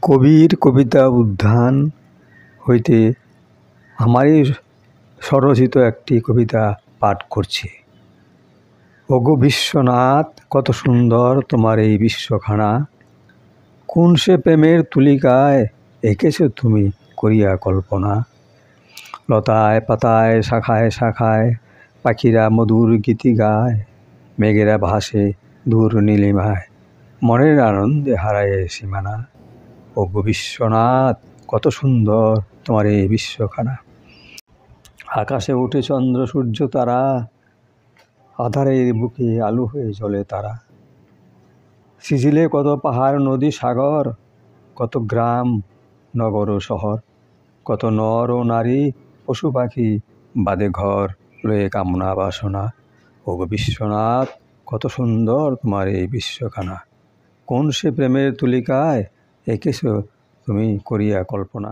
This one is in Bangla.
কবির কবিতা উদ্যান হইতে আমারই স্বরচিত একটি কবিতা পাঠ করছি। ওগো বিশ্বনাথ, কত সুন্দর তোমার এই বিশ্বখানা, কোন সে প্রেমের তুলিকায় এঁকেছ তুমি করিয়া কল্পনা। লতায় পাতায় শাখায় শাখায় পাখিরা মধুর গীতি গায়, মেঘেরা ভাসে দূর নীলিমায়, মনের আনন্দে হারায় সীমানা। ওগো বিশ্বনাথ, কত সুন্দর তোমার এই বিশ্বখানা। আকাশে উঠে চন্দ্র সূর্য তারা, আধারের বুকে আলো হয়ে জ্বলে তারা। সিজিলে কত পাহাড় নদী সাগর, কত গ্রাম নগর ও শহর, কত নর ও নারী পশু পাখি বাঁধে ঘর লয়ে কামনা বাসনা। ওগো বিশ্বনাথ, কত সুন্দর তোমার এই বিশ্বখানা, কোন সে প্রেমের তুলিকায় এঁকেছ তুমি করিয়া কল্পনা।